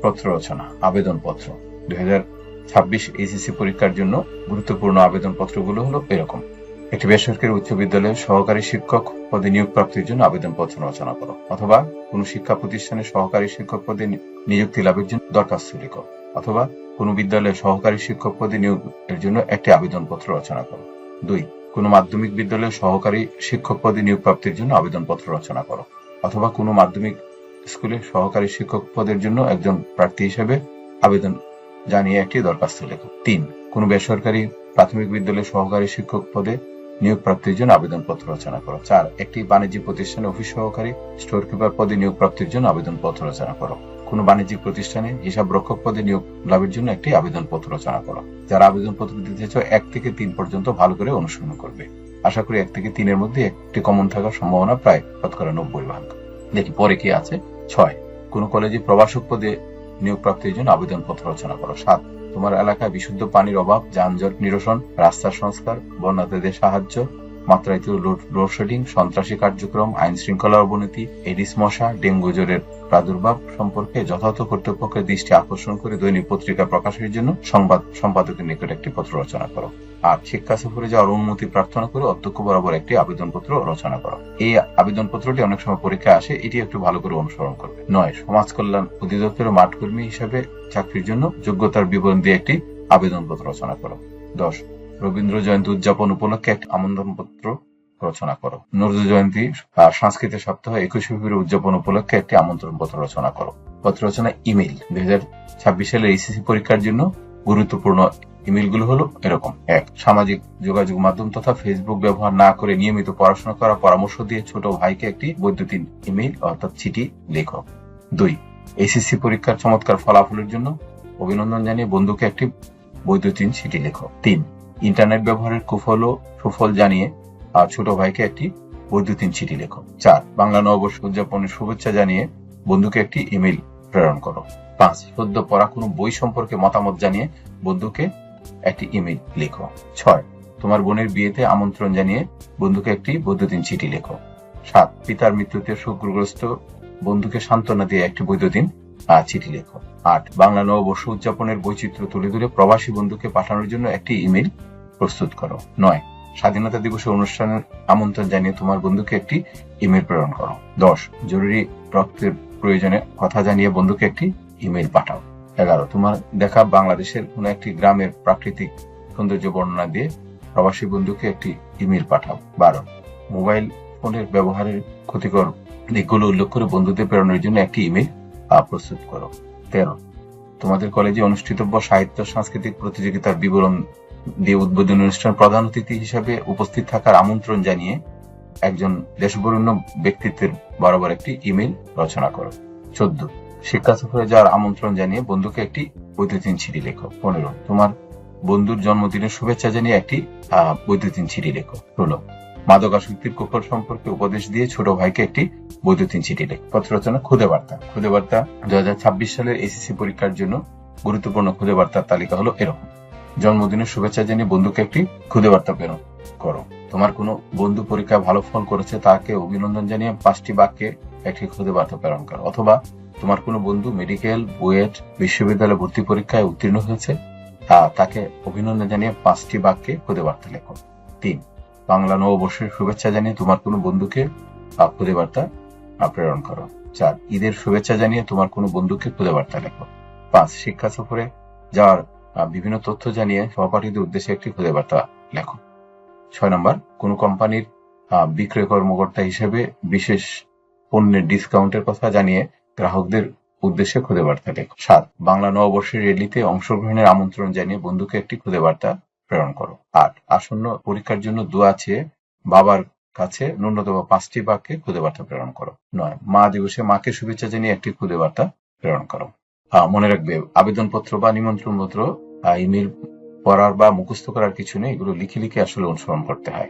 পত্র রচনা, আবেদনপত্র। 2026 এইচএসসি পরীক্ষার জন্য গুরুত্বপূর্ণ আবেদনপত্রগুলো হলো এরকম। একটি বেসরকারি উচ্চ বিদ্যালয়ে সহকারী শিক্ষক পদে নিয়োগ প্রাপ্তির জন্য আবেদনপত্র রচনা করো, অথবা কোনো শিক্ষা প্রতিষ্ঠানে সহকারী শিক্ষক পদে নিযুক্তি লাভের জন্য দরখাস্ত লিখো, অথবা কোনো বিদ্যালয়ে সহকারী শিক্ষক পদে নিয়োগের জন্য একটি আবেদনপত্র রচনা করো। 2. কোনো মাধ্যমিক বিদ্যালয়ে সহকারী শিক্ষক পদে নিয়োগ প্রাপ্তির জন্য আবেদনপত্র রচনা করো, অথবা কোনো মাধ্যমিক স্কুলে সহকারী শিক্ষক পদের জন্য একজন প্রার্থী হিসেবে আবেদন জানিয়ে একটি দরখাস্ত লেখো। 3. কোনো বেসরকারি প্রাথমিক বিদ্যালয়ে সহকারী শিক্ষক পদে নিয়োগ প্রাপ্তির জন্য আবেদনপত্র রচনা করো। 4. একটি বাণিজ্যিক প্রতিষ্ঠানে অফিস সহকারী স্টোর কিপার পদে নিয়োগ প্রাপ্তির জন্য আবেদনপত্র রচনা করো। কোনো বাণিজ্যিক প্রতিষ্ঠানে হিসাব রক্ষক পদে নিয়োগ লাভের জন্য একটি আবেদনপত্র রচনা করো। যারা আবেদনপত্র দিতে চাও 1 থেকে 3 পর্যন্ত ভালো করে অনুসরণ করবে। আশা করি 1 থেকে 3 এর মধ্যে একটি কমন থাকার সম্ভাবনা প্রায় 90%। দেখি পরে কি আছে। 6. কোনো কলেজে প্রভাষক পদে নিয়োগ প্রাপ্তির জন্য আবেদনপত্র রচনা করো। 7. তোমার এলাকায় বিশুদ্ধ পানির অভাব, যানজট নিরসন, রাস্তার সংস্কার, বন্যার্তদের সাহায্য, মাত্রাতিরিক্ত লোডশেডিং, সন্ত্রাসী কার্যক্রম, আইন শৃঙ্খলার অবনতি, এডিস মশা, ডেঙ্গু জ্বরের প্রাদুর্ভাব সম্পর্কে যথাযথ কর্তৃপক্ষের দৃষ্টি আকর্ষণ করে দৈনিক পত্রিকা প্রকাশের জন্য সংবাদ সম্পাদকের নিকট একটি পত্র রচনা করো। 8. শিক্ষা সফরে যাওয়ার অনুমতি প্রার্থনা করে অধ্যক্ষ বরাবর একটি আবেদনপত্র রচনা করো। এই আবেদনপত্রটি অনেক সময় পরীক্ষায় আসে, এটি একটু ভালো করে অনুসরণ করবে। 9. সমাজ কল্যাণ অধিদপ্তরের মাঠকর্মী হিসেবে চাকরির জন্য যোগ্যতার বিবরণ দিয়ে একটি আবেদনপত্র রচনা করো। 10. রবীন্দ্র জয়ন্তী উদযাপন উপলক্ষে একটি আমন্ত্রণপত্র রচনা করো। নজরুল জয়ন্তী সাংস্কৃতিক সপ্তাহ 21 ফেব্রুয়ারি উদযাপন উপলক্ষে একটি আমন্ত্রণপত্র রচনা করো। পত্র রচনা। ইমেইল। 2026 সালের এইচএসসি পরীক্ষার জন্য গুরুত্বপূর্ণ ইমেইলগুলো হলো এরকম। 1. সামাজিক যোগাযোগ মাধ্যম তথা ফেসবুক ব্যবহার না করে নিয়মিত পড়াশোনা করা পরামর্শ দিয়ে ছোট ভাইকে একটি বৈদ্যুতিন ইমেইল অর্থাৎ চিঠি লেখো। 2. এইচএসসি পরীক্ষার চমৎকার ফলাফলের জন্য অভিনন্দন জানিয়ে বন্ধুকে একটি বৈদ্যুতিন চিঠি লেখো। 3. ইন্টারনেট ব্যবহারের কুফল ও সুফল জানিয়ে আর ছোট ভাইকে একটি বৈদ্যুতিন চিঠি লেখো। 4. বাংলা নববর্ষ উদযাপনের শুভেচ্ছা জানিয়ে বন্ধুকে একটি ইমেইল প্রেরণ করো। 5. সদ্য পড়া কোনো বই সম্পর্কে মতামত জানিয়ে বন্ধুকে একটি ইমেইল লেখো। 6. তোমার বোনের বিয়েতে আমন্ত্রণ জানিয়ে বন্ধুকে একটি বৈদ্যুতিন চিঠি লেখো। 7. পিতার মৃত্যুতে শোকগ্রস্ত বন্ধুকে সান্ত্বনা দিয়ে একটি বৈদ্যুতিন চিঠি লেখো। 8. বাংলা নববর্ষ উদযাপনের বৈচিত্র্য তুলে ধরে প্রবাসী বন্ধুকে পাঠানোর জন্য একটি ইমেইল প্রস্তুত করো। 9. স্বাধীনতা দিবসের অনুষ্ঠানের আমন্ত্রণ জানিয়ে তোমার বন্ধুকে একটি ইমেইল প্রেরণ করো। 10. জরুরি রক্তের প্রয়োজনে কথা জানিয়ে বন্ধুকে একটি ইমেইল পাঠাও। 11. তোমার দেখা বাংলাদেশের কোন একটি গ্রামের প্রাকৃতিক সৌন্দর্য বর্ণনা দিয়ে প্রবাসী বন্ধুকে একটি ইমেইল পাঠাও। 12. মোবাইল ফোনের ব্যবহারের ক্ষতিকর দিকগুলো উল্লেখ করে বন্ধুদের প্রেরণের জন্য একটি ইমেইল প্রস্তুত করো। 13. তোমাদের কলেজে অনুষ্ঠিতব্য সাহিত্য সাংস্কৃতিক প্রতিযোগিতার বিবরণ দিয়ে উদ্বোধনী অনুষ্ঠান প্রধান অতিথি হিসাবে উপস্থিত থাকার আমন্ত্রণ জানিয়ে একজন দেশবরেণ্য ব্যক্তিত্বের বরাবর একটি ইমেইল রচনা করো। 14. শিক্ষা সফরে যাওয়ার আমন্ত্রণ জানিয়ে বন্ধুকে একটি বৈদ্যুতিন চিঠি লেখো। 15. তোমার বন্ধুর জন্মদিনের শুভেচ্ছা জানিয়ে একটি বৈদ্যুতিন চিঠি লেখো। 16. মাদকাসক্তির কুফল সম্পর্কে উপদেশ দিয়ে ছোট ভাইকে একটি বৈদ্যুতিন চিঠি লেখো। পত্র রচনা। খুদে বার্তা। খুদে বার্তা 2026 সালের এইচএসসি পরীক্ষার জন্য গুরুত্বপূর্ণ খুদে বার্তার তালিকা হলো এরকম। জন্মদিনের শুভেচ্ছা জানিয়ে বন্ধুকে একটি খুদে বার্তা প্রেরণ করো। তোমার কোনো বন্ধু পরীক্ষায় ভালো ফল করেছে তাকে অভিনন্দন জানিয়ে 5টি বাক্যে একটি খুদে বার্তা প্রেরণ করো। অথবা তোমার কোনো বন্ধু মেডিকেল, বুয়েট, বিশ্ববিদ্যালয় ভর্তি পরীক্ষায় উত্তীর্ণ হয়েছে তাকে অভিনন্দন জানিয়ে 5টি বাক্যে খুদে বার্তা লেখো। 3. বাংলা নববর্ষের শুভেচ্ছা জানিয়ে তোমার কোনো বন্ধুকে খুদে বার্তা প্রেরণ করো। 4. ঈদের শুভেচ্ছা জানিয়ে তোমার কোনো বন্ধুকে খুদে বার্তা লেখো। 5. শিক্ষা সফরে যাওয়ার বিভিন্ন তথ্য জানিয়ে সহপাঠীদের উদ্দেশ্যে একটি খুদে বার্তা লেখো। 6 নম্বর, কোন কোম্পানির বিক্রয় কর্মকর্তা হিসেবে বিশেষ পণ্যের ডিসকাউন্টের কথা জানিয়ে গ্রাহকদের উদ্দেশ্যে খুদে বার্তা লেখো। 7. বাংলা নববর্ষের র্যালিতে অংশগ্রহণের আমন্ত্রণ জানিয়ে বন্ধুকে একটি খুদে বার্তা প্রেরণ করো। 8. আসন্ন পরীক্ষার জন্য দোয়া চেয়ে বাবার কাছে ন্যূনতম 5টি বাক্যে খুদে বার্তা প্রেরণ করো। 9. মা দিবসে মাকে শুভেচ্ছা জানিয়ে একটি খুদে বার্তা প্রেরণ করো। মনে রাখবে, আবেদনপত্র বা নিমন্ত্রণ পত্র ইমেল পড়ার বা মুখস্থ করার কিছু নেই, এগুলো লিখে লিখে আসলে অনুসরণ করতে হয়।